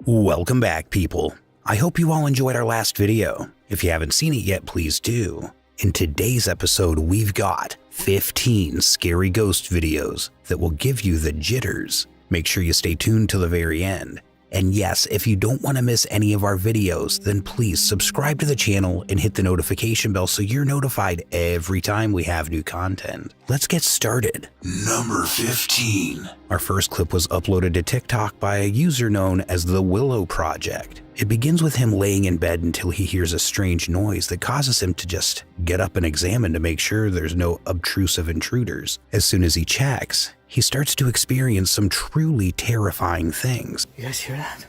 Welcome back, people. I hope you all enjoyed our last video. If you haven't seen it yet, please do. In today's episode, we've got 15 scary ghost videos that will give you the jitters. Make sure you stay tuned till the very end. And yes, if you don't want to miss any of our videos, then please subscribe to the channel and hit the notification bell so you're notified every time we have new content. Let's get started. Number 15. Our first clip was uploaded to TikTok by a user known as the Willow Project. It begins with him laying in bed until he hears a strange noise that causes him to just get up and examine to make sure there's no obtrusive intruders. As soon as he checks, he starts to experience some truly terrifying things. You guys hear that?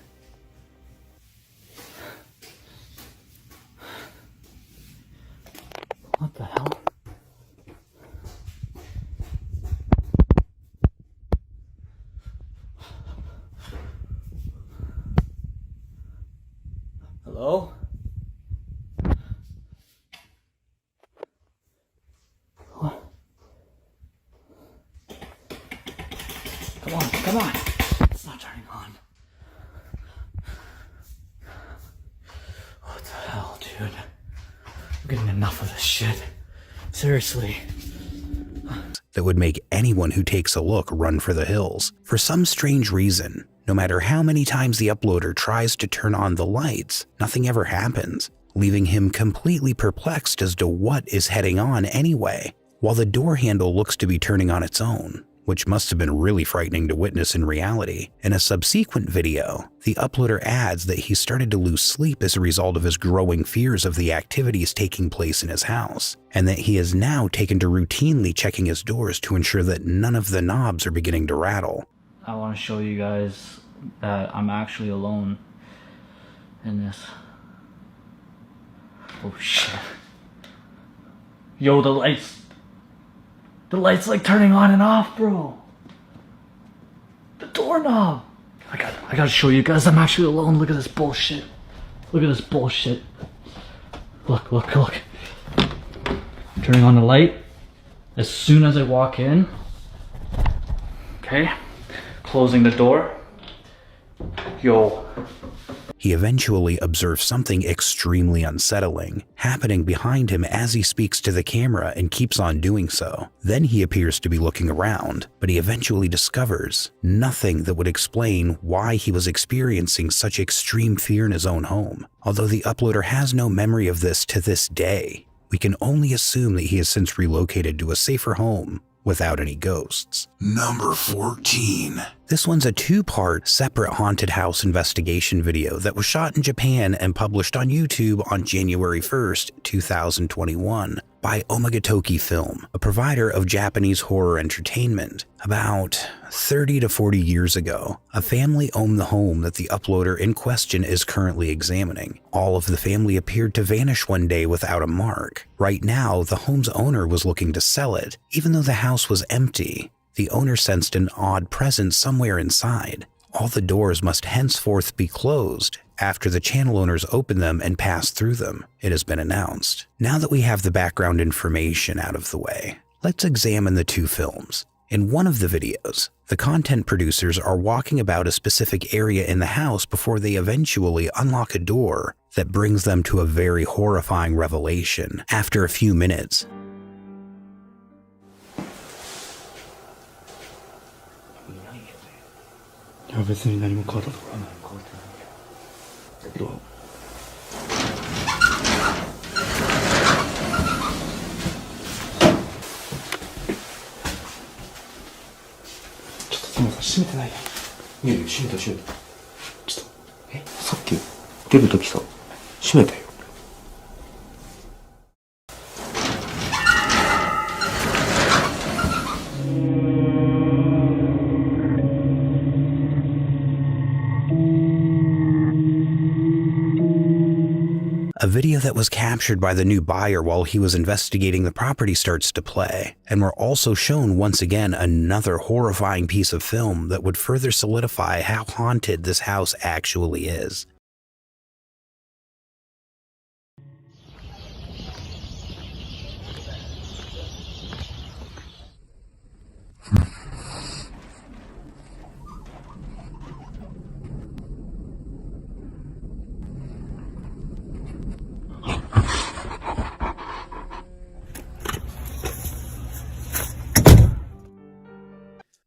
What the hell? Hello? What? Come on. It's not turning on. What the hell, dude? I'm getting enough of this shit. Seriously. That would make anyone who takes a look run for the hills. For some strange reason, no matter how many times the uploader tries to turn on the lights, nothing ever happens, leaving him completely perplexed as to what is heading on anyway, while the door handle looks to be turning on its own, which must have been really frightening to witness in reality. In a subsequent video, the uploader adds that he started to lose sleep as a result of his growing fears of the activities taking place in his house, and that he is now taken to routinely checking his doors to ensure that none of the knobs are beginning to rattle. I want to show you guys that I'm actually alone in this. Oh shit. Yo, the lights like turning on and off, bro. The doorknob. I gotta show you guys I'm actually alone. Look at this bullshit. Look at this bullshit. Look. Turning on the light as soon as I walk in. Okay. Closing the door. Yo. He eventually observes something extremely unsettling happening behind him as he speaks to the camera and keeps on doing so. Then he appears to be looking around, but he eventually discovers nothing that would explain why he was experiencing such extreme fear in his own home. Although the uploader has no memory of this to this day, we can only assume that he has since relocated to a safer home without any ghosts. Number 14. This one's a two-part separate haunted house investigation video that was shot in Japan and published on YouTube on January 1st, 2021 by Omagatoki Film, a provider of Japanese horror entertainment. About 30 to 40 years ago, a family owned the home that the uploader in question is currently examining. All of the family appeared to vanish one day without a mark. Right now, the home's owner was looking to sell it, even though the house was empty. The owner sensed an odd presence somewhere inside. All the doors must henceforth be closed after the channel owners open them and pass through them, it has been announced. Now that we have the background information out of the way, let's examine the two films. In one of the videos, the content producers are walking about a specific area in the house before they eventually unlock a door that brings them to a very horrifying revelation. After a few minutes, a video that was captured by the new buyer while he was investigating the property starts to play, and we're also shown once again another horrifying piece of film that would further solidify how haunted this house actually is.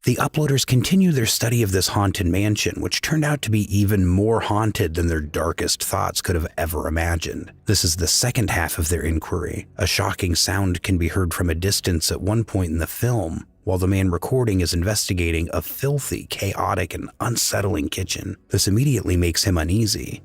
The uploaders continue their study of this haunted mansion, which turned out to be even more haunted than their darkest thoughts could have ever imagined. This is the second half of their inquiry. A shocking sound can be heard from a distance at one point in the film, while the man recording is investigating a filthy, chaotic, and unsettling kitchen. This immediately makes him uneasy.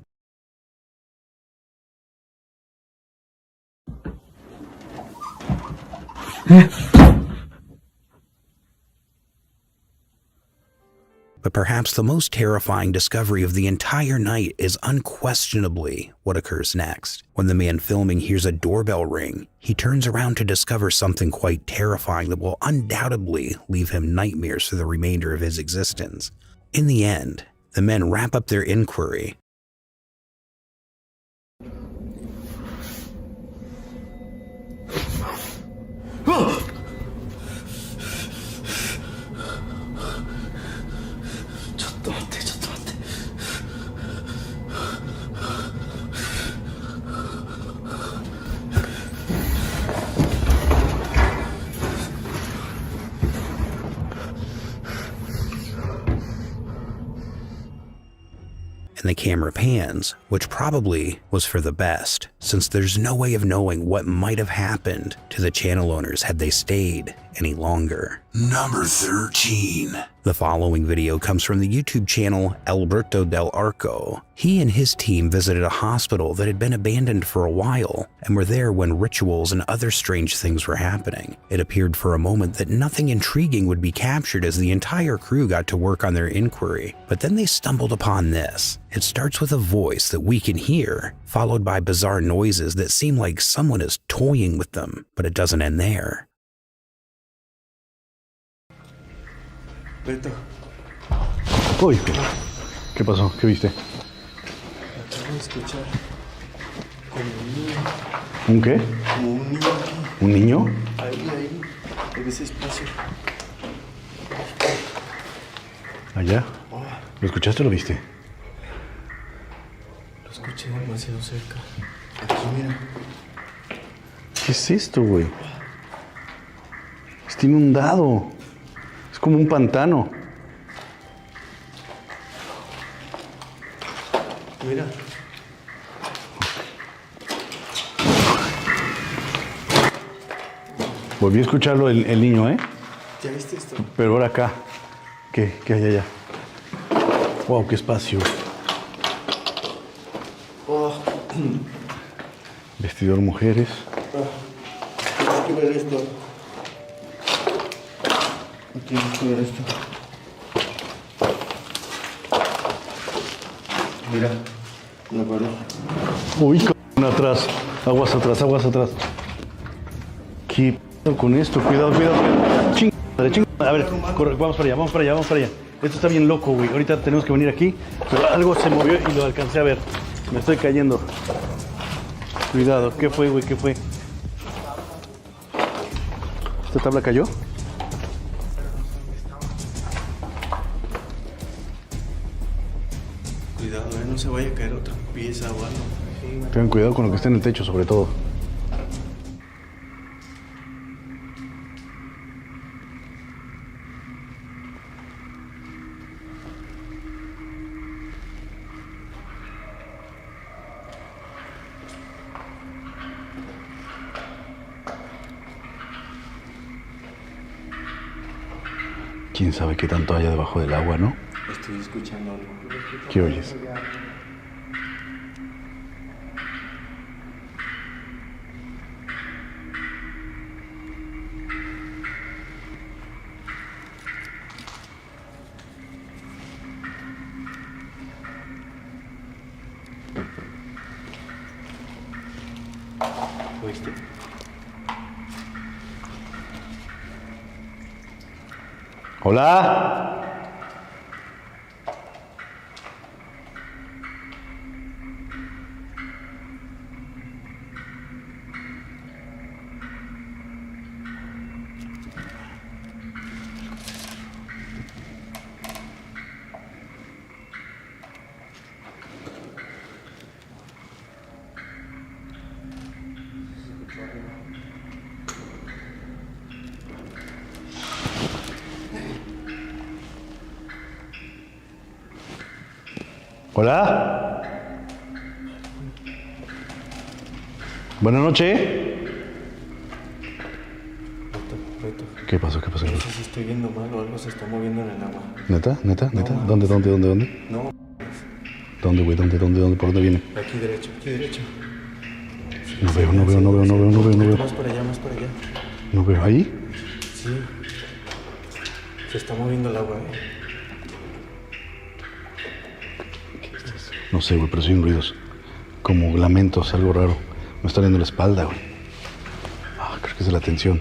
But perhaps the most terrifying discovery of the entire night is unquestionably what occurs next. When the man filming hears a doorbell ring, he turns around to discover something quite terrifying that will undoubtedly leave him nightmares for the remainder of his existence. In the end, the men wrap up their inquiry. And the camera pans, which probably was for the best, since there's no way of knowing what might have happened to the channel owners had they stayed any longer. Number 13. The following video comes from the YouTube channel Alberto Del Arco. He and his team visited a hospital that had been abandoned for a while and were there when rituals and other strange things were happening. It appeared for a moment that nothing intriguing would be captured as the entire crew got to work on their inquiry, but then they stumbled upon this. It starts with a voice that we can hear, followed by bizarre noises that seem like someone is toying with them, but it doesn't end there. Beto. Uy, ¿qué pasó? ¿Qué viste? Acabo de escuchar como un niño. ¿Un qué? Como un niño aquí. ¿Un niño? Ahí, en ese espacio. ¿Allá? ¿Lo escuchaste o lo viste? Lo escuché demasiado cerca. Aquí, mira. ¿Qué es esto, güey? Está inundado. Es como un pantano. Mira. Volví a escucharlo el niño, ¿eh? ¿Ya viste esto? Pero ahora acá. ¿Qué hay allá? Wow, qué espacio. Oh. Vestidor mujeres. Tienes que ver esto. Tienes que ver esto. Mira, una pared. Uy, atrás. Aguas atrás, aguas atrás. ¿Qué pedo con esto? Cuidado, cuidado. Chingada. A ver, corre, vamos para allá. Esto está bien loco, güey. Ahorita tenemos que venir aquí, pero algo se movió y lo alcancé a ver. Me estoy cayendo. Cuidado, ¿qué fue, güey? ¿Qué fue? ¿Esta tabla cayó? Cuidado, no se vaya a caer otra pieza o algo. Tengan cuidado con lo que está en el techo, sobre todo. Quién sabe qué tanto haya debajo del agua, ¿no? Estoy escuchando algo. ¿Qué oyes? ¿Oíste? ¡Hola! Hola. Buenas noches. Beto, ¿Qué pasó? ¿Qué pasó? no sé si estoy viendo mal o algo se está moviendo en el agua. ¿Neta? ¿Neta? No, ¿Neta? mames. ¿Dónde? No, ¿Dónde, güey? ¿Dónde? ¿Por dónde viene? aquí derecho, aquí derecho. No veo. Más para allá, más para allá. No veo. ¿Ahí? Sí. Se está moviendo el agua, No sé, güey, pero sí hay ruidos. Como lamentos, algo raro. Me está dando la espalda, güey. Ah, creo que es de la tensión.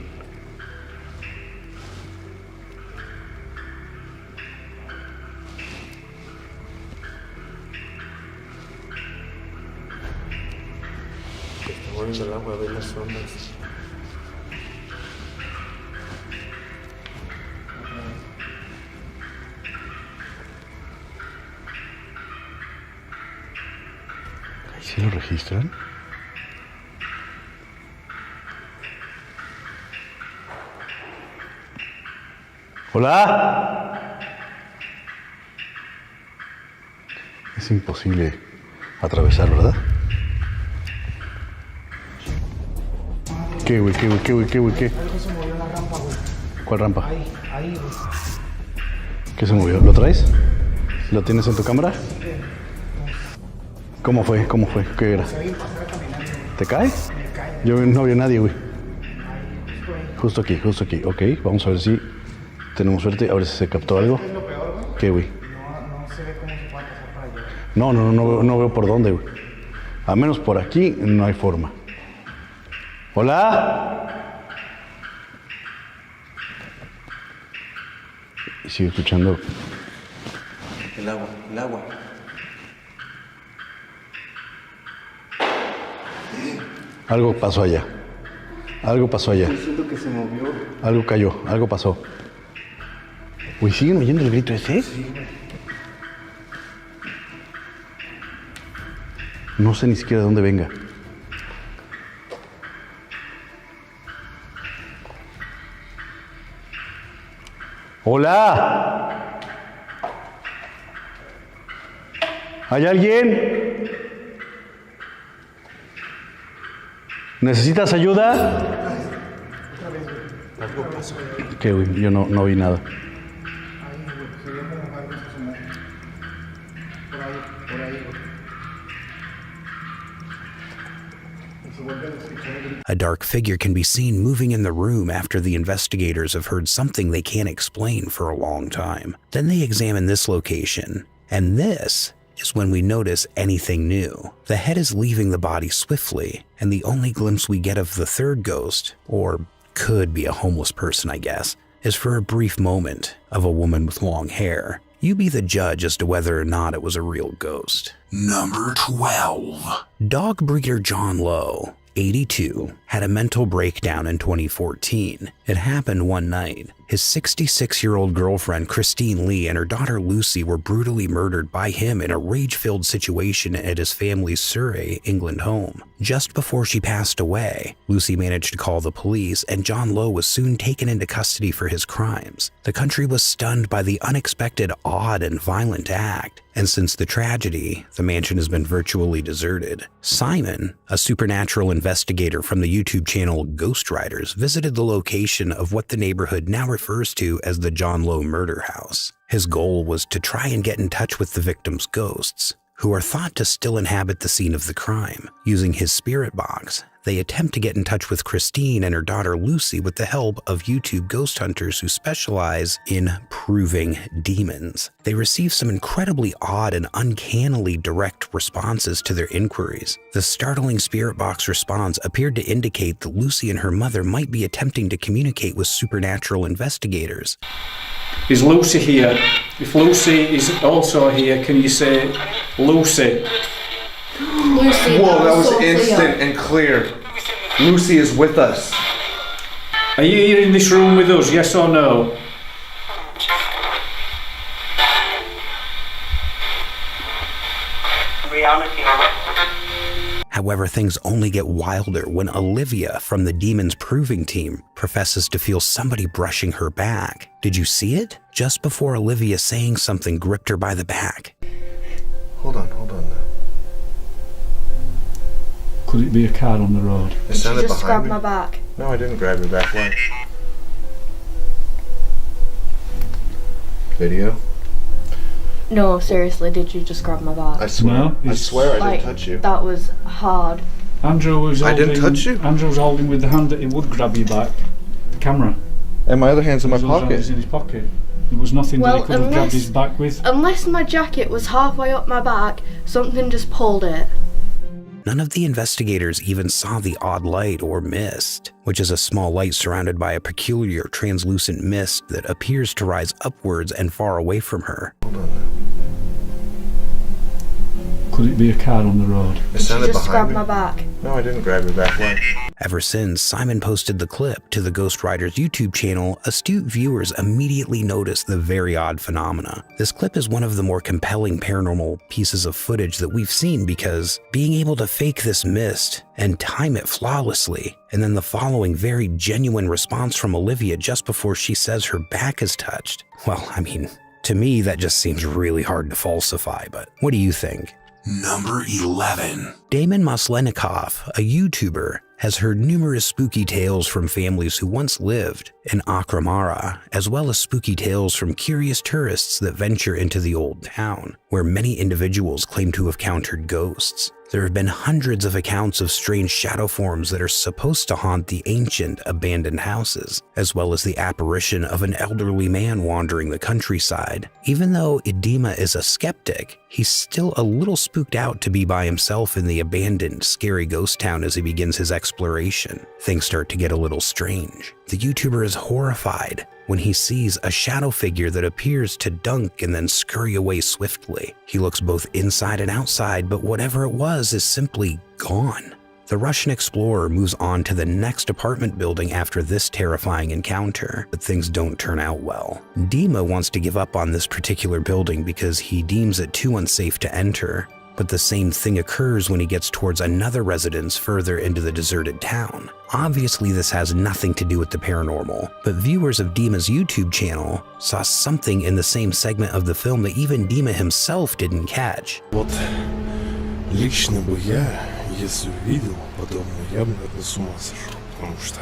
Se está moviendo el agua, ve las ondas. ¿Sí lo registran? ¡Hola! Es imposible atravesar, ¿verdad? ¿Qué, güey? Algo se movió en la rampa, güey. ¿Cuál rampa? Ahí, güey. ¿Qué se movió? ¿Lo traes? ¿Lo tienes en tu cámara? ¿Cómo fue? ¿Qué era? Se ve pasar caminando. ¿Te cae? Me cae. Yo no vi a nadie, güey. Ahí, Justo aquí. Ok, vamos a ver si tenemos suerte. A ver si se captó algo. es lo peor, güey. ¿Qué, güey? No se ve cómo se puede pasar para allá. No veo por dónde, güey. A menos por aquí no hay forma. ¿Hola? Y sigo escuchando. El agua. Algo pasó allá. Yo siento que se movió. Algo cayó. Algo pasó. Uy, ¿siguen oyendo el grito ese? Sí, güey. No sé ni siquiera de dónde venga. ¡Hola! ¿Hay alguien? ¿Necesitas ayuda? Algo pasó. ¿Qué, güey? Yo no vi nada. Ahí, güey. Se ve como algo se asomó. Por ahí, güey. Y se vuelve a escuchar el grito. A dark figure can be seen moving in the room after the investigators have heard something they can't explain for a long time. Then they examine this location, and this is when we notice anything new. The head is leaving the body swiftly, and the only glimpse we get of the third ghost, or could be a homeless person, I guess, is for a brief moment of a woman with long hair. You be the judge as to whether or not it was a real ghost. Number 12. Dog breeder John Lowe, 82, had a mental breakdown in 2014. It happened one night. His 66-year-old girlfriend Christine Lee and her daughter Lucy were brutally murdered by him in a rage-filled situation at his family's Surrey, England home. Just before she passed away, Lucy managed to call the police, and John Lowe was soon taken into custody for his crimes. The country was stunned by the unexpected, odd, and violent act, and since the tragedy, the mansion has been virtually deserted. Simon, a supernatural investigator from the YouTube channel Ghost Riders, visited the location of what the neighborhood now refers to as the John Lowe murder house. His goal was to try and get in touch with the victims' ghosts, who are thought to still inhabit the scene of the crime. Using his spirit box, they attempt to get in touch with Christine and her daughter Lucy with the help of YouTube ghost hunters who specialize in proving demons. They receive some incredibly odd and uncannily direct responses to their inquiries. The startling spirit box response appeared to indicate that Lucy and her mother might be attempting to communicate with supernatural investigators. Is Lucy here? If Lucy is also here, can you say Lucy? Lucy, Whoa, that was so instant and clear. Lucy is with us. Are you here in this room with us, yes or no? However, things only get wilder when Olivia from the Demons Proving Team professes to feel somebody brushing her back. Did you see it? Just before Olivia saying something gripped her by the back. Hold on now. Could it be a car on the road? It Did you sounded just grab behind my me. back? No, I didn't grab your back. Why? Video? No, seriously, did you just grab my back? I swear. No, I it's- swear I Like, didn't touch you. that was hard. Andrew was I holding... didn't touch you. Andrew was holding with the hand that he would grab you back. The camera. And my other hand's in my His other hand was pocket. in his pocket. There was nothing that Well, he could have grabbed unless- his back with. Unless my jacket was halfway up my back, something just pulled it. None of the investigators even saw the odd light or mist, which is a small light surrounded by a peculiar translucent mist that appears to rise upwards and far away from her. Hold on now. Could it be a car on the road? It Did you sounded just grab behind me. my back? No, I didn't grab your back. Why? Ever since Simon posted the clip to the Ghost Riders YouTube channel, astute viewers immediately noticed the very odd phenomena. This clip is one of the more compelling paranormal pieces of footage that we've seen because being able to fake this mist and time it flawlessly, and then the following very genuine response from Olivia just before she says her back is touched. Well, I mean, to me that just seems really hard to falsify, but what do you think? Number 11. Damon Maslenikov, a YouTuber, has heard numerous spooky tales from families who once lived in Akhramara, as well as spooky tales from curious tourists that venture into the old town, where many individuals claim to have encountered ghosts. There have been hundreds of accounts of strange shadow forms that are supposed to haunt the ancient, abandoned houses, as well as the apparition of an elderly man wandering the countryside. Even though Idema is a skeptic, he's still a little spooked out to be by himself in the abandoned, scary ghost town as he begins his exploration. Things start to get a little strange. The YouTuber is horrified when he sees a shadow figure that appears to dunk and then scurry away swiftly. He looks both inside and outside, but whatever it was is simply gone. The Russian explorer moves on to the next apartment building after this terrifying encounter, but things don't turn out well. Dima wants to give up on this particular building because he deems it too unsafe to enter, but the same thing occurs when he gets towards another residence further into the deserted town. Obviously, this has nothing to do with the paranormal, but viewers of Dima's YouTube channel saw something in the same segment of the film that even Dima himself didn't catch. Вот лично бы я, если увидел подобное, я бы, наверное, с ума сошел. Потому что,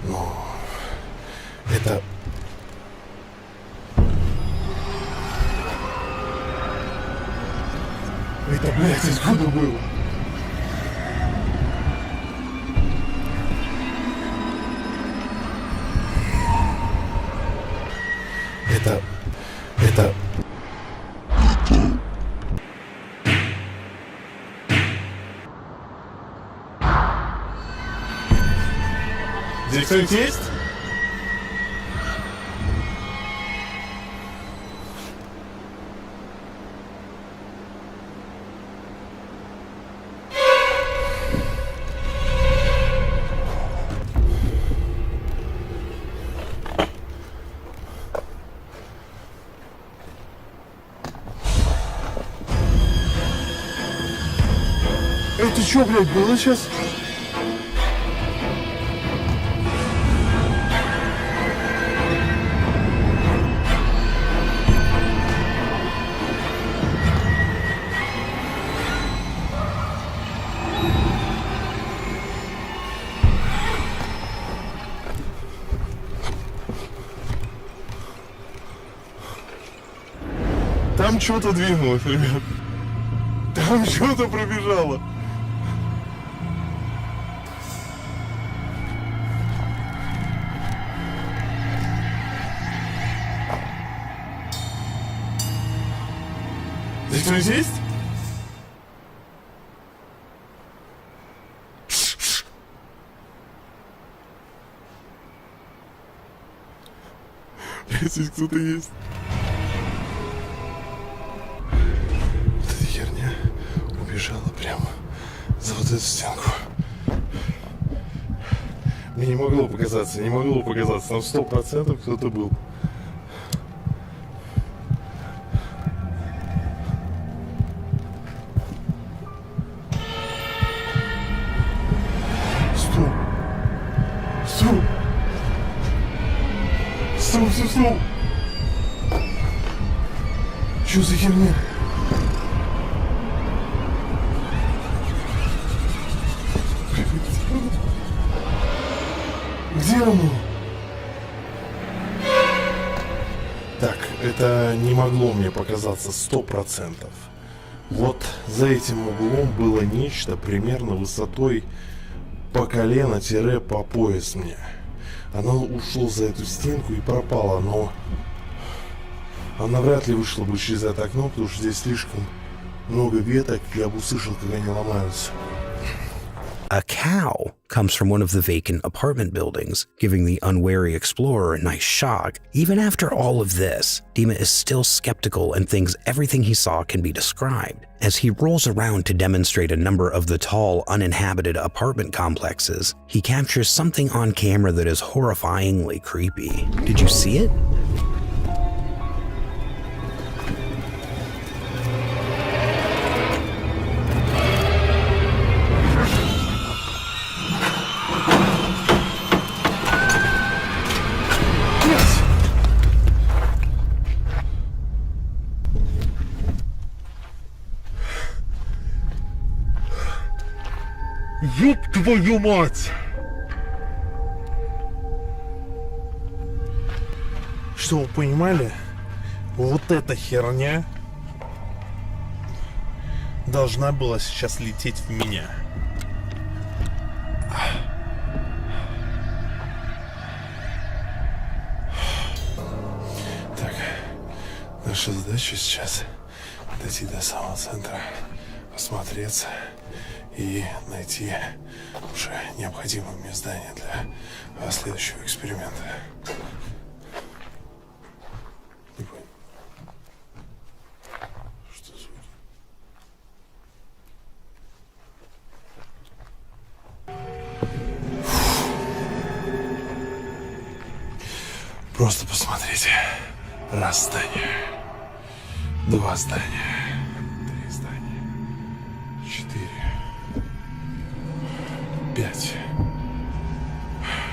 ну, это... Это, блядь, откуда было? Это... Здесь кто-нибудь есть? Это что, блядь, было сейчас? Там что-то двинулось, ребят. Там что-то пробежало. Здесь кто-нибудь есть? Блядь, здесь кто-то есть. Вот эта херня убежала прямо за вот эту стенку. Мне не могло показаться, там 100% кто-то был. Стоп! Стоп! Стоп! Что за херня? стену. Так, это не могло мне показаться 100%. Вот за этим углом было нечто примерно высотой по колено-по пояс мне. Оно ушло за эту стенку и пропало, но она вряд ли вышла бы через это окно, потому что здесь слишком много веток, я бы услышал, как они ломаются. A cow comes from one of the vacant apartment buildings, giving the unwary explorer a nice shock. Even after all of this, Dima is still skeptical and thinks everything he saw can be described. As he rolls around to demonstrate a number of the tall, uninhabited apartment complexes, he captures something on camera that is horrifyingly creepy. Did you see it? Ёб твою мать! Что вы понимали? Вот эта херня должна была сейчас лететь в меня. Так, наша задача сейчас дойти до самого центра, осмотреться и найти уже необходимое мне здание для следующего эксперимента. Не понял. Что звуки? Просто посмотрите. Раз здание, два здания, три здания, 4, 5,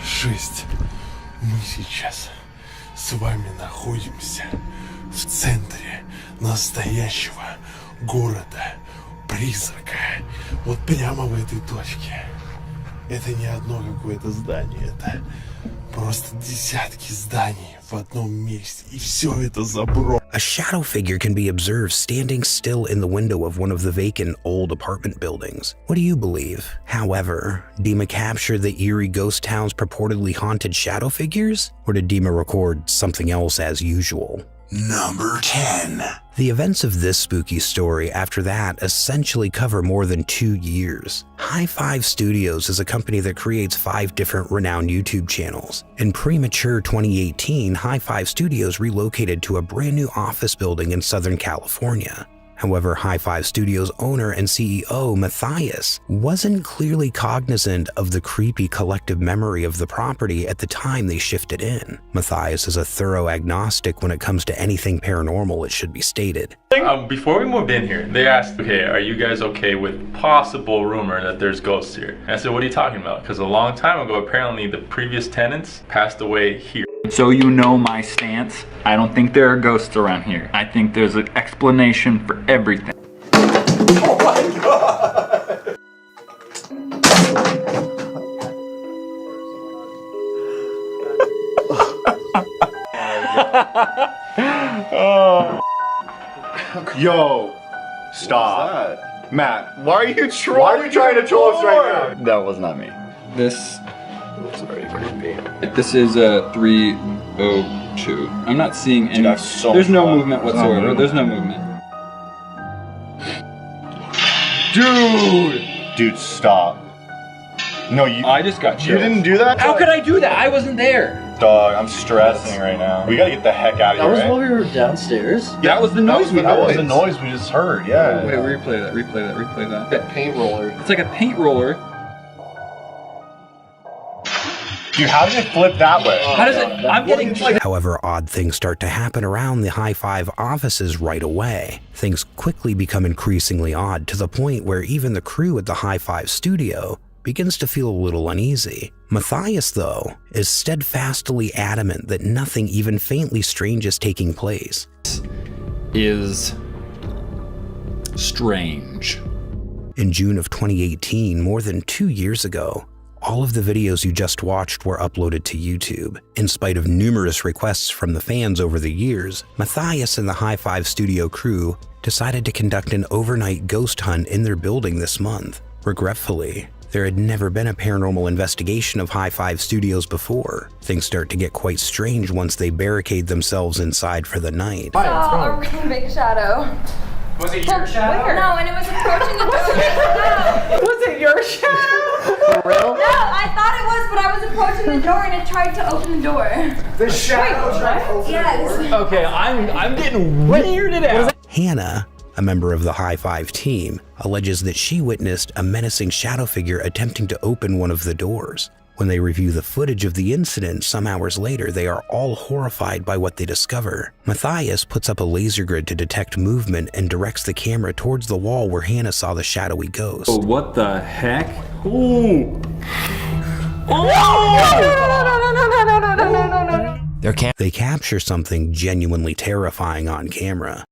6. Мы сейчас с вами находимся в центре настоящего города-призрака. Вот прямо в этой точке. Это не одно какое-то здание, это просто десятки зданий в одном месте, и все это заброшено. A shadow figure can be observed standing still in the window of one of the vacant old apartment buildings. What do you believe? However, Dima capture the eerie ghost town's purportedly haunted shadow figures? Or did Dima record something else as usual? Number 10. The events of this spooky story after that essentially cover more than 2 years. High Five Studios is a company that creates 5 different renowned YouTube channels. In premature 2018, High Five Studios relocated to a brand new office building in Southern California. However, High Five Studios owner and CEO Matthias wasn't clearly cognizant of the creepy collective memory of the property at the time they shifted in. Matthias is a thorough agnostic when it comes to anything paranormal, it should be stated. Before we moved in here, they asked, okay, are you guys okay with possible rumor that there's ghosts here? And I said, what are you talking about? Because a long time ago, apparently the previous tenants passed away here. So you know my stance. I don't think there are ghosts around here. I think there's an explanation for everything. Oh my god! Yo, stop. Matt, why are you trying to troll us right now? That was not me. This looks very creepy. This is a 302. I'm not seeing any. Dude, so there's no fun. movement whatsoever. There's no movement. Dude, stop. No, you. I just got You chills. didn't do that? How could I do that? I wasn't there. Dog, I'm stressing right now. We gotta get the heck out of here. That was while we were downstairs. That was the noise we That heard. was the noise we just heard, yeah. Wait, replay that. Replay that. Replay that. That paint roller. It's like a paint roller. Dude, how did it flip that way? How does it? I'm getting like. However, odd things start to happen around the High Five offices right away. Things quickly become increasingly odd to the point where even the crew at the High Five studio begins to feel a little uneasy. Matthias, though, is steadfastly adamant that nothing even faintly strange is taking place. Is strange. In June of 2018, more than 2 years ago, All of the videos you just watched were uploaded to YouTube. In spite of numerous requests from the fans over the years, Matthias and the High Five Studio crew decided to conduct an overnight ghost hunt in their building this month. Regretfully, there had never been a paranormal investigation of High Five Studios before. Things start to get quite strange once they barricade themselves inside for the night. I saw a really big shadow. Was it your shadow? No, and it was approaching the door. Was it your shadow? For real? No, I thought it was, but I was approaching the door and it tried to open the door. The shadow tried to open Yes. the door? Okay, I'm getting weirded out. Hannah, a member of the High Five team, alleges that she witnessed a menacing shadow figure attempting to open one of the doors. When they review the footage of the incident some hours later, they are all horrified by what they discover. Matthias puts up a laser grid to detect movement and directs the camera towards the wall where Hannah saw the shadowy ghost. Oh, what the heck? Ooh! They capture something genuinely terrifying on camera.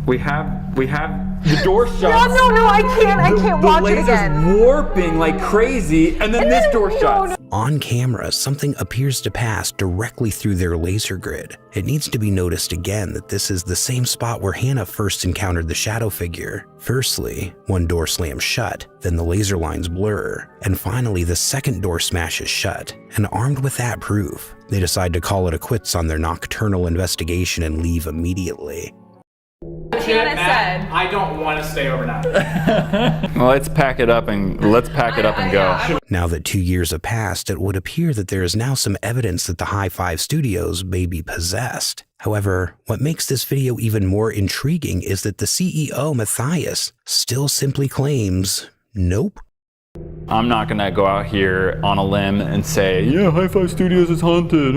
We have the door shut. No, I can't watch it again. The laser's warping like crazy, and then this door shuts. On camera, something appears to pass directly through their laser grid. It needs to be noticed again that this is the same spot where Hannah first encountered the shadow figure. Firstly, one door slams shut, then the laser lines blur, and finally the second door smashes shut. And armed with that proof, they decide to call it a quits on their nocturnal investigation and leave immediately. Hannah said, I don't want to stay overnight. Well, let's pack it up and go. Now that 2 years have passed, it would appear that there is now some evidence that the High Five Studios may be possessed. However, what makes this video even more intriguing is that the CEO, Matthias, still simply claims, nope. I'm not gonna go out here on a limb and say, yeah, High Five Studios is haunted.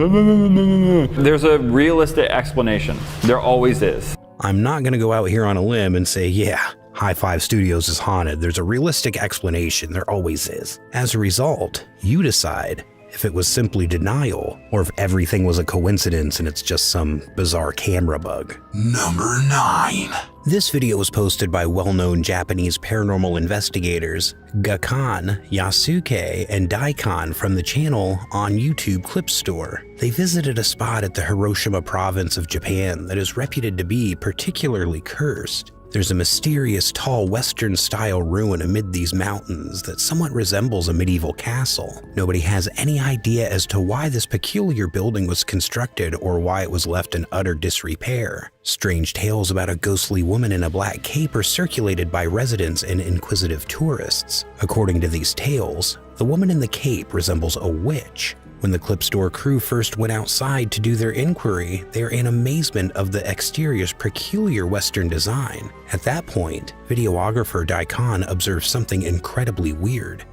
There's a realistic explanation. There always is. I'm not going to go out here on a limb and say, yeah, High Five Studios is haunted. There's a realistic explanation. There always is. As a result, you decide if it was simply denial or if everything was a coincidence and it's just some bizarre camera bug. Number 9. This video was posted by well-known Japanese paranormal investigators Gakkan, Yasuke, and Daikon from the channel On YouTube Clip Store. They visited a spot at the Hiroshima province of Japan that is reputed to be particularly cursed. There's a mysterious tall Western-style ruin amid these mountains that somewhat resembles a medieval castle. Nobody has any idea as to why this peculiar building was constructed or why it was left in utter disrepair. Strange tales about a ghostly woman in a black cape are circulated by residents and inquisitive tourists. According to these tales, the woman in the cape resembles a witch. When the Clip Store crew first went outside to do their inquiry, they are in amazement of the exterior's peculiar Western design. At that point, videographer Daikon observes something incredibly weird.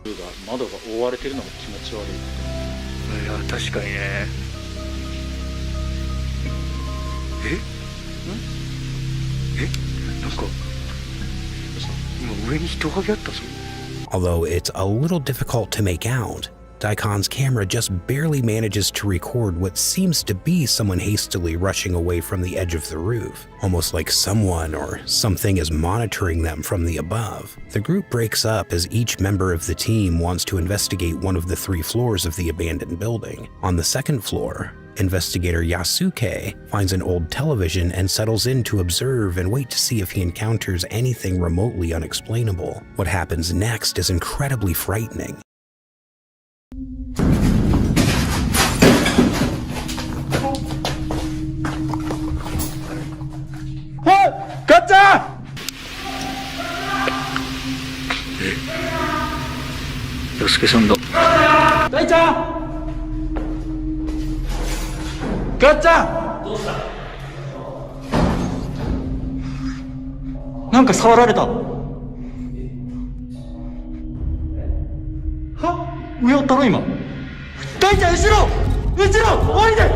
Although it's a little difficult to make out, Daikon's camera just barely manages to record what seems to be someone hastily rushing away from the edge of the roof, almost like someone or something is monitoring them from the above. The group breaks up as each member of the team wants to investigate one of the 3 floors of the abandoned building. On the second floor, investigator Yasuke finds an old television and settles in to observe and wait to see if he encounters anything remotely unexplainable. What happens next is incredibly frightening. Gacha! Gacha! なんか触られた。は？上おったろ今。大ちゃん後ろ！後ろ！降りて！大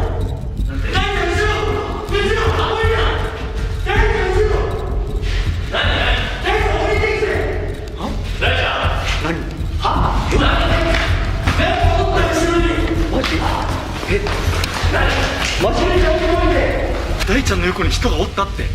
ちゃん後ろ！後ろ！降りて！大ちゃん後ろ！何？大ちゃん降りてきて！は？大ちゃん？何？は？え？何？おった後ろに！マジ？え？何？マジ？降りて！大ちゃんの横に人がおったって。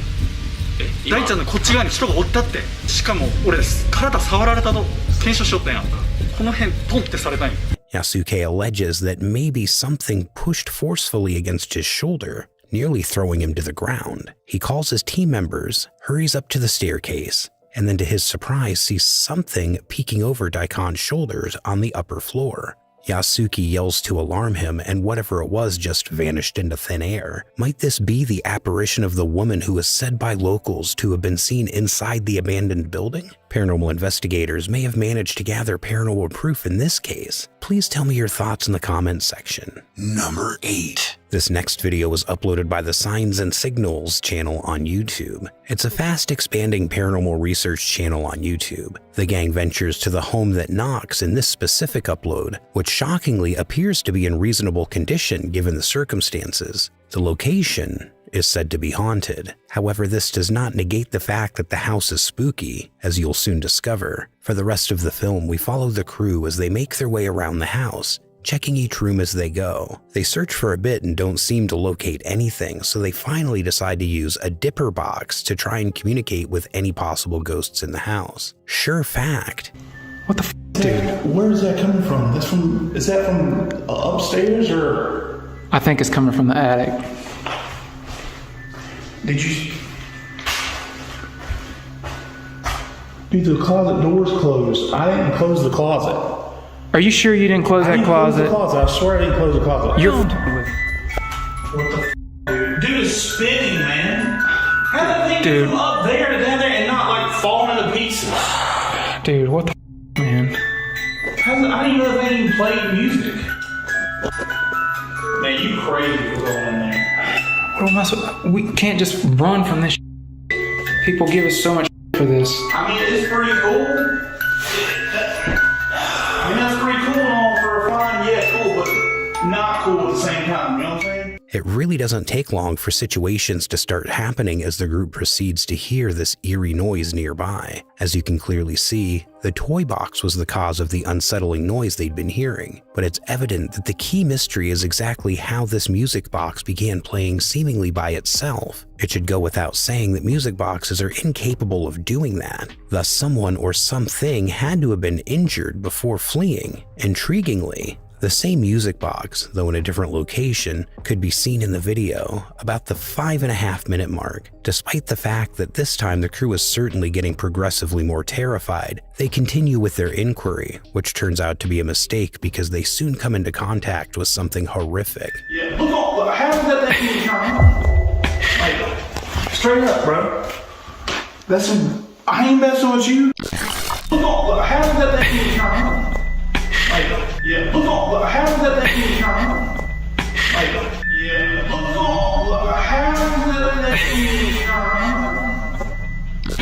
大ちゃんのこっち側に人がおったって。しかも俺体触られたと検証しよったんやんか。この辺ポンってされたんや。Yasuke alleges that maybe something pushed forcefully against his shoulder, nearly throwing him to the ground. He calls his team members, hurries up to the staircase, and then to his surprise sees something peeking over Daikon's shoulders on the upper floor. Yasuke yells to alarm him, and whatever it was just vanished into thin air. Might this be the apparition of the woman who is said by locals to have been seen inside the abandoned building? Paranormal investigators may have managed to gather paranormal proof in this case. Please tell me your thoughts in the comments section. Number 8. This next video was uploaded by the Signs and Signals channel on YouTube. It's a fast expanding paranormal research channel on YouTube. The gang ventures to the home that knocks in this specific upload, which shockingly appears to be in reasonable condition given the circumstances. The location is said to be haunted. However, this does not negate the fact that the house is spooky, as you'll soon discover. For the rest of the film, we follow the crew as they make their way around the house, checking each room as they go. They search for a bit and don't seem to locate anything, so they finally decide to use a dipper box to try and communicate with any possible ghosts in the house. Sure fact. What the f, dude? Where is that coming from? Is that from upstairs or? I think it's coming from the attic. Did you? Dude, the closet door's closed. I didn't close the closet. Are you sure you didn't close that closet? I swear I didn't close the closet. You're What the f, dude? Dude, it's spinning, man. How did they Dude. come up there to down there and not like fall into pieces? Dude, what the f, man? I didn't even know if they even played music. Man, you crazy for going in there. What am I supposed? We can't just run from this. People give us so much for this. I mean, it's pretty cool. I mean, that's pretty cool and all for a fun, yeah, cool, but not cool at the same time, you know what I'm saying? It really doesn't take long for situations to start happening as the group proceeds to hear this eerie noise nearby. As you can clearly see, the toy box was the cause of the unsettling noise they'd been hearing, but it's evident that the key mystery is exactly how this music box began playing seemingly by itself. It should go without saying that music boxes are incapable of doing that. Thus, someone or something had to have been injured before fleeing. Intriguingly, the same music box, though in a different location, could be seen in the video about the 5.5-minute mark. Despite the fact that this time the crew is certainly getting progressively more terrified, they continue with their inquiry, which turns out to be a mistake because they soon come into contact with something horrific. Yeah, look, how did that thing turn on? Like, straight up, bro. I ain't messing with you. Look, how did that thing turn on? Yeah, look, how did that thing turn on? Yeah, look, how did that thing turn on?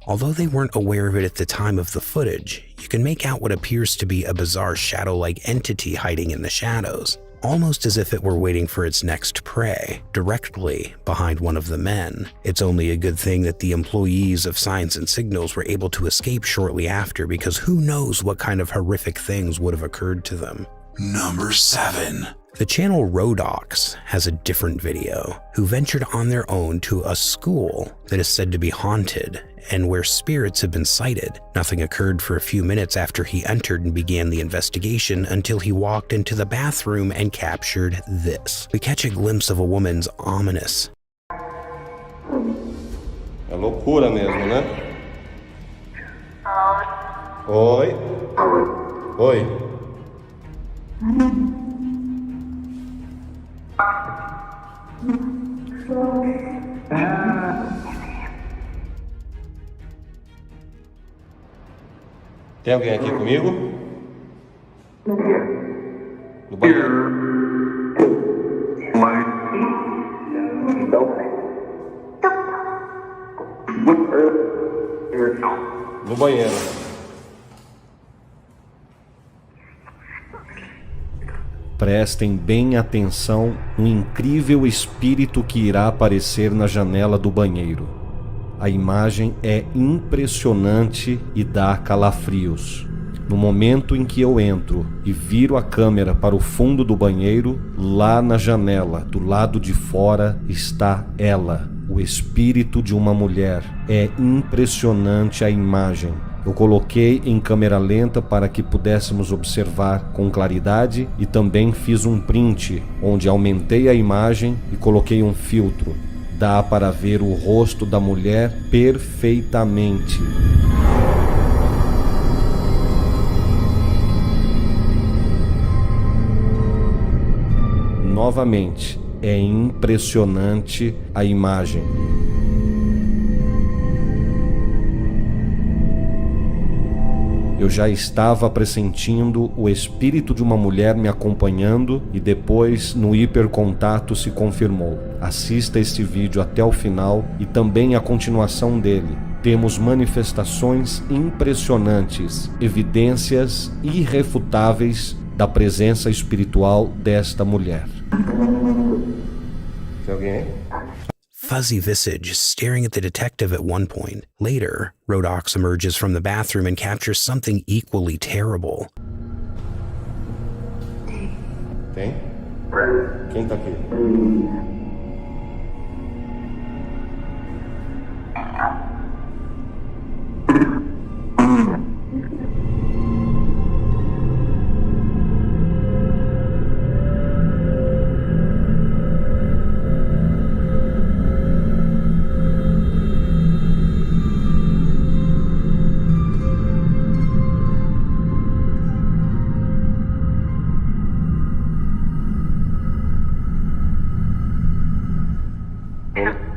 Although they weren't aware of it at the time of the footage, you can make out what appears to be a bizarre shadow-like entity hiding in the shadows, almost as if it were waiting for its next prey, directly behind one of the men. It's only a good thing that the employees of Signs and Signals were able to escape shortly after, because who knows what kind of horrific things would have occurred to them. Number 7. The channel Rodox has a different video, who ventured on their own to a school that is said to be haunted and where spirits have been sighted. Nothing occurred for a few minutes after he entered and began the investigation until he walked into the bathroom and captured this. We catch a glimpse of a woman's ominous. É loucura mesmo, né? Oi. Oi. Tem alguém aqui comigo? No banheiro. No banheiro. Prestem bem atenção no incrível espírito que irá aparecer na janela do banheiro. A imagem é impressionante e dá calafrios. No momento em que eu entro e viro a câmera para o fundo do banheiro, lá na janela, do lado de fora, está ela, o espírito de uma mulher. É impressionante a imagem. Eu coloquei em câmera lenta para que pudéssemos observar com claridade e também fiz um print, onde aumentei a imagem e coloquei um filtro. Dá para ver o rosto da mulher perfeitamente. Novamente, é impressionante a imagem. Eu já estava pressentindo o espírito de uma mulher me acompanhando e depois no hipercontato se confirmou. Assista este vídeo até o final e também a continuação dele. Temos manifestações impressionantes, evidências irrefutáveis da presença espiritual desta mulher. Tem alguém aí? Fuzzy visage staring at the detective at one point. Later, Rodox emerges from the bathroom and captures something equally terrible. Tem? Quem tá aqui?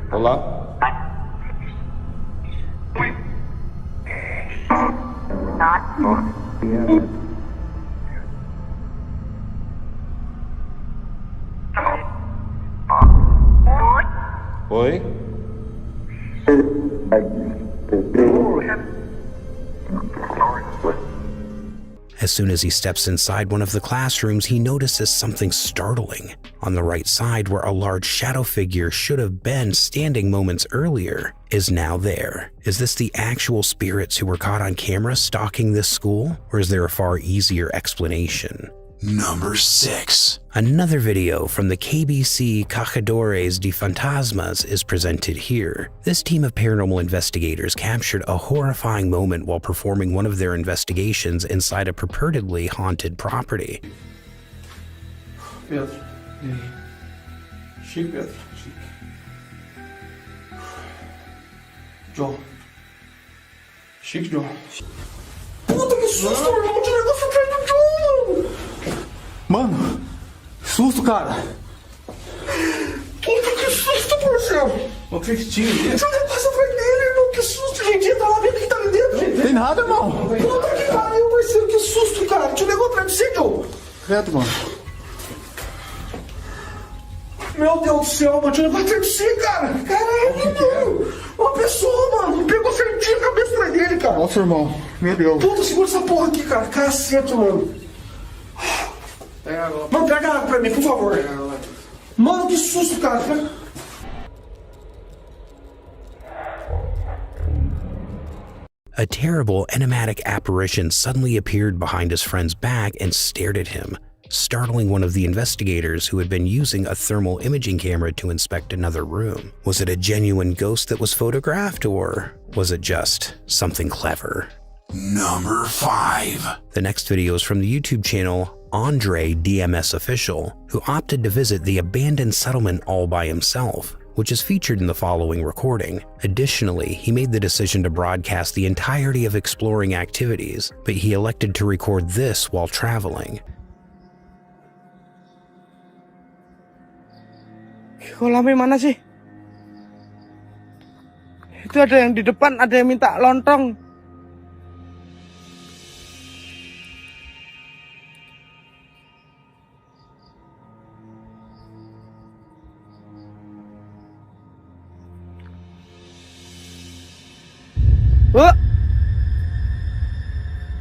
Olá? Oi? As soon as he steps inside one of the classrooms, he notices something startling. On the right side, where a large shadow figure should have been standing moments earlier, is now there. Is this the actual spirits who were caught on camera stalking this school, or is there a far easier explanation? Number 6. Another video from the KBC Cajadores de Fantasmas is presented here. This team of paranormal investigators captured a horrifying moment while performing one of their investigations inside a purportedly haunted property. Pedro, e aí? Chico, Pedro. Chico. João. Chico, João. Puta que susto, irmão! De negócio atrás do João! Mano, susto, cara! Puta que susto, parceiro! O que tinha ali? Tinha um negócio atrás dele, irmão! Que susto, gente! Tá lá dentro, o que tá ali dentro? Tem nada, irmão! Puta que pariu, parceiro! Que susto, cara! Tinha um negócio atrás de você, João! Reto, mano. Meu Deus do céu, mano! Tinha um negócio atrás de você, cara! Caralho, mano! Uma pessoa, mano! Pegou certinho a cabeça atrás dele, cara! Nossa, irmão! Meu Deus! Puta, segura essa porra aqui, cara! Cacete, mano! Pega água. Mano, pega água pra mim, por favor. Mano, que susto, cara. A terrible enigmatic apparition suddenly appeared behind his friend's back and stared at him, startling one of the investigators who had been using a thermal imaging camera to inspect another room. Was it a genuine ghost that was photographed, or was it just something clever? Number 5. The next video is from the YouTube channel Andre DMS Official, who opted to visit the abandoned settlement all by himself, which is featured in the following recording. Additionally, he made the decision to broadcast the entirety of exploring activities, but he elected to record this while traveling. Kolam mana sih? Itu ada yang di depan, ada yang minta lontong. Oh!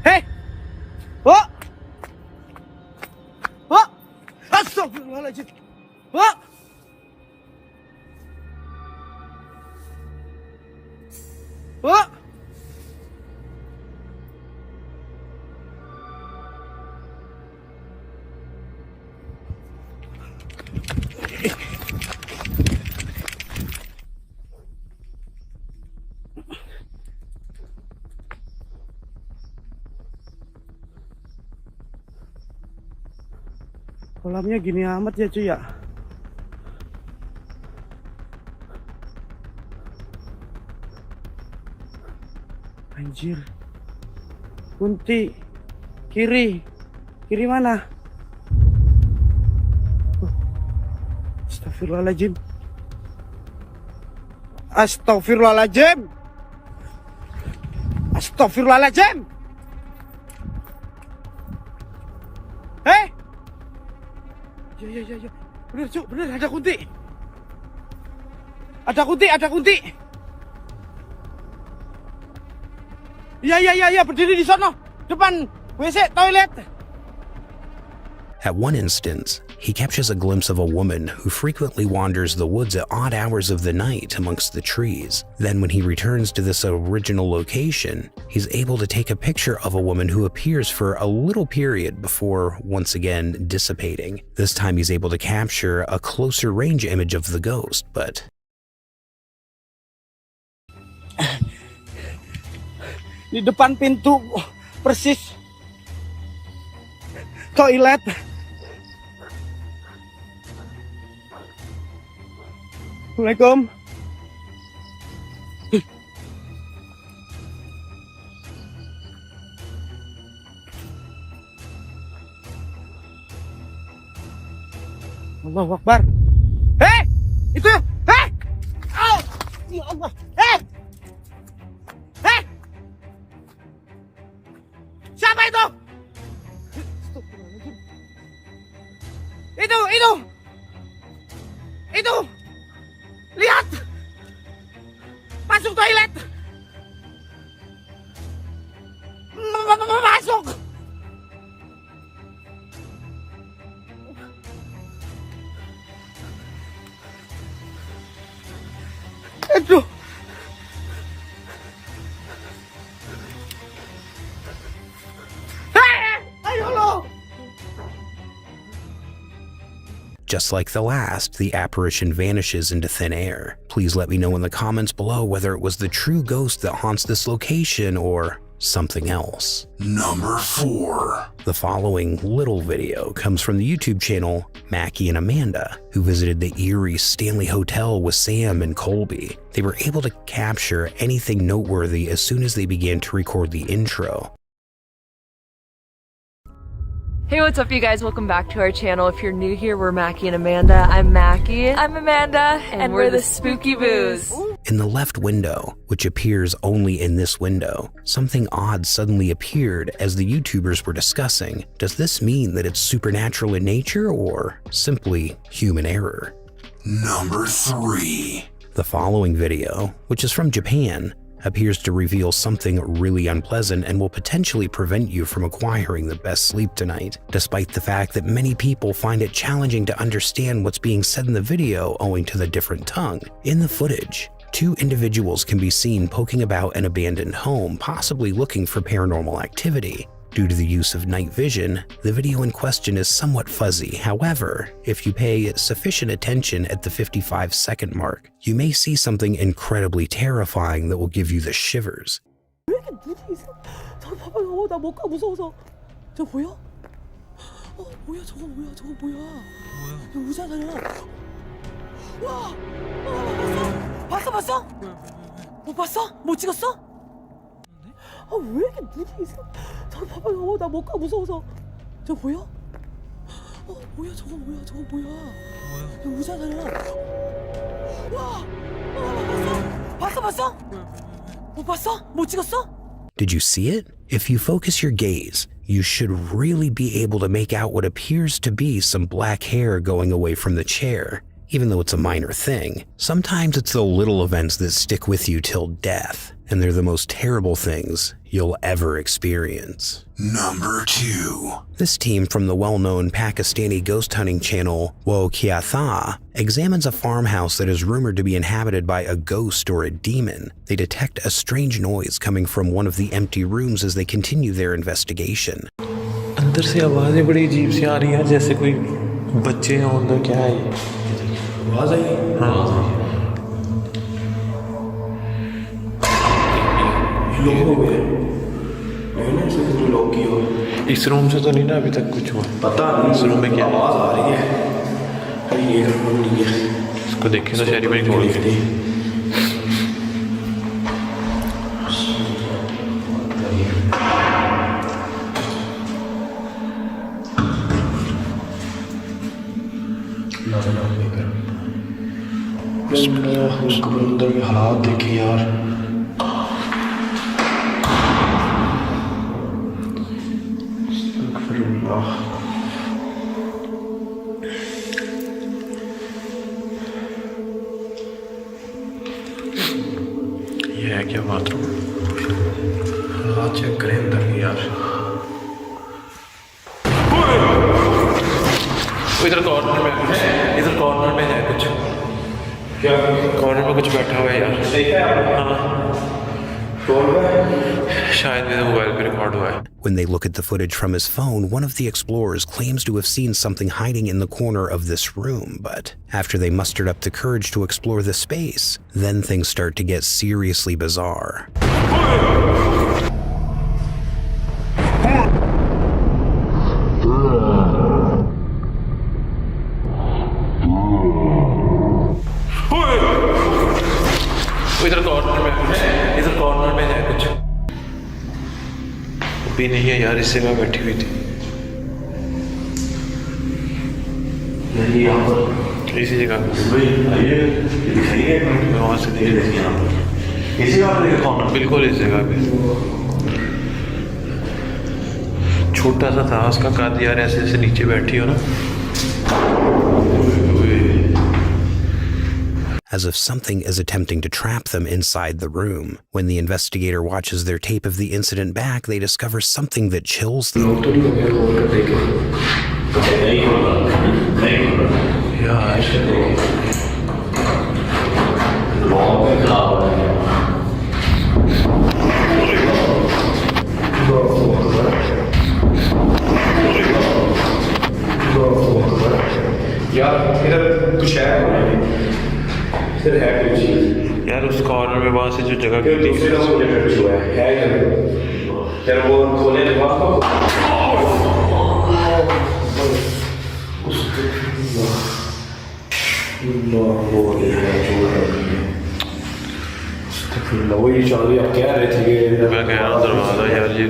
Hey! Oh! Oh! Astagfirullahaladzim! Oh! Oh! Kolamnya gini amat ya cuy ya. Anjir. Kunti. Kiri. Kiri mana? Astagfirullahaladzim. Astagfirullahaladzim. Astagfirullahaladzim. Ya. Bener cuk, bener ada kunti. Ada kunti. Ya, berdiri di sono. Depan WC, toilet. At one instance, he captures a glimpse of a woman who frequently wanders the woods at odd hours of the night amongst the trees. Then when he returns to this original location, he's able to take a picture of a woman who appears for a little period before once again dissipating. This time he's able to capture a closer range image of the ghost, but di depan pintu persis toilet. Assalamualaikum. Allahu Akbar. Itu. Oh, ya Allah. Siapa itu? Itu. Lihat. Masuk toilet. Masuk. Aduh. Ayo lo. just like the last, the apparition vanishes into thin air. Please let me know in the comments below whether it was the true ghost that haunts this location or something else. Number 4. The following little video comes from the YouTube channel Mackie and Amanda, who visited the eerie Stanley Hotel with Sam and Colby. They were able to capture anything noteworthy as soon as they began to record the intro. Hey, what's up you guys? Welcome back to our channel. If you're new here, we're Mackie and Amanda. I'm Mackie. I'm Amanda. And we're the Spooky Boos. In the left window, which appears only in this window, something odd suddenly appeared as the YouTubers were discussing. Does this mean that it's supernatural in nature or simply human error? Number 3. The following video, which is from Japan, appears to reveal something really unpleasant and will potentially prevent you from acquiring the best sleep tonight, despite the fact that many people find it challenging to understand what's being said in the video owing to the different tongue. In the footage, 2 individuals can be seen poking about an abandoned home, possibly looking for paranormal activity. Due to the use of night vision, the video in question is somewhat fuzzy. However, if you pay sufficient attention at the 55-second mark, you may see something incredibly terrifying that will give you the shivers. 아, 왜 이렇게 눈이 있어? 저 봐봐요. 나 못 가 무서워서. 저 보여? 뭐야 저거 뭐야 저거 뭐야? 이거 우자잖아. 와! 봤어? 못 봤어? 못 찍었어? Did you see it? If you focus your gaze, you should really be able to make out what appears to be some black hair going away from the chair. Even though it's a minor thing, sometimes it's the little events that stick with you till death, and they're the most terrible things you'll ever experience. Number 2. This team from the well-known Pakistani ghost hunting channel Wo Kya Tha examines a farmhouse that is rumored to be inhabited by a ghost or a demon. They detect a strange noise coming from one of the empty rooms as they continue their investigation. अंदर से आवाज़ें बड़ी अजीब सी आ रही हैं जैसे कोई बच्चे हों तो क्या है ये आवाज़ आई हाँ लोग हो गए इस रूम से तो नहीं ना अभी तक कुछ हुआ? पता नहीं इस रूम में क्या आवाज आ रही है। ये रूम नहीं है, इसको देखे तो शहरी में खोल के अंदर के हालात देखे यार। ये है क्या बाथरूम? हालात चेक करें अंदर के यार। इधर कॉर्नर में है कुछ। क्या कॉर्नर में कुछ बैठा हुआ है यार? हाँ शायद मेरे मोबाइल पे रिकॉर्ड हुआ है। When they look at the footage from his phone, one of the explorers claims to have seen something hiding in the corner of this room, but after they mustered up the courage to explore the space, then things start to get seriously bizarre. इधर corner में है कुछ भी नहीं है यार। इस जगह बैठी हुई थी यहाँ पर, इसी जगह वहाँ से इसी जगह, बिल्कुल इस जगह पे। छोटा सा था उसका कद यार, ऐसे ऐसे नीचे बैठी हो ना। As if something is attempting to trap them inside the room. When the investigator watches their tape of the incident back, they discover something that chills them. यार उस कॉर्नर में वहां से जो जगह वही चौधरी आप कह रहे थे कि मैं कह रहा हूँ दरवाजा यार ये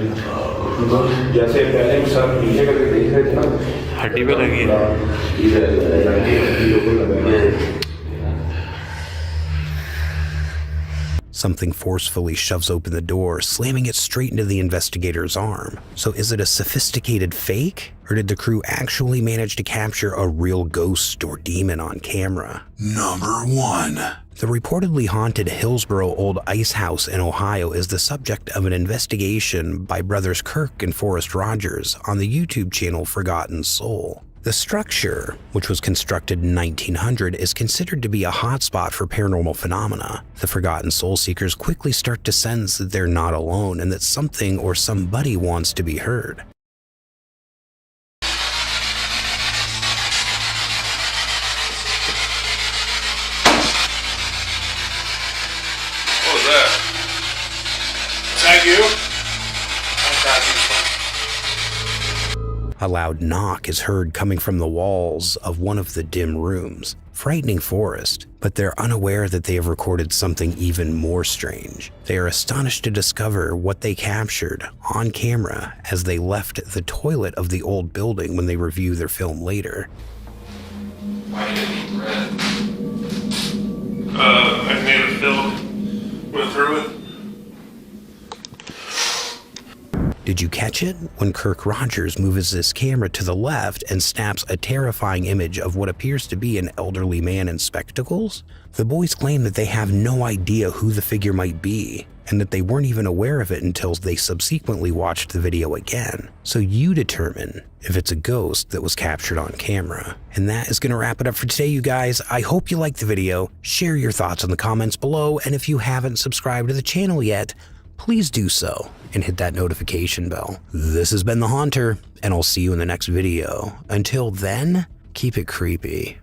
जैसे पहले सर नीचे करके देख रहे थे ना, हड्डी पे लगी है। Something forcefully shoves open the door, slamming it straight into the investigator's arm. So is it a sophisticated fake? Or did the crew actually manage to capture a real ghost or demon on camera? Number 1. The reportedly haunted Hillsboro Old Ice House in Ohio is the subject of an investigation by brothers Kirk and Forrest Rogers on the YouTube channel Forgotten Soul. The structure, which was constructed in 1900, is considered to be a hotspot for paranormal phenomena. The Forgotten Soul Seekers quickly start to sense that they're not alone and that something or somebody wants to be heard. What was that? Is that you? A loud knock is heard coming from the walls of one of the dim rooms, frightening Forrest, but they're unaware that they have recorded something even more strange. They are astonished to discover what they captured on camera as they left the toilet of the old building when they review their film later. Why did it eat red? I made a film. Went through it. Did you catch it? When Kirk Rogers moves his camera to the left and snaps a terrifying image of what appears to be an elderly man in spectacles? The boys claim that they have no idea who the figure might be, and that they weren't even aware of it until they subsequently watched the video again. So you determine if it's a ghost that was captured on camera. And that is going to wrap it up for today, you guys. I hope you liked the video. Share your thoughts in the comments below, and if you haven't subscribed to the channel yet, please do so and hit that notification bell. This has been The Haunter, and I'll see you in the next video. Until then, keep it creepy.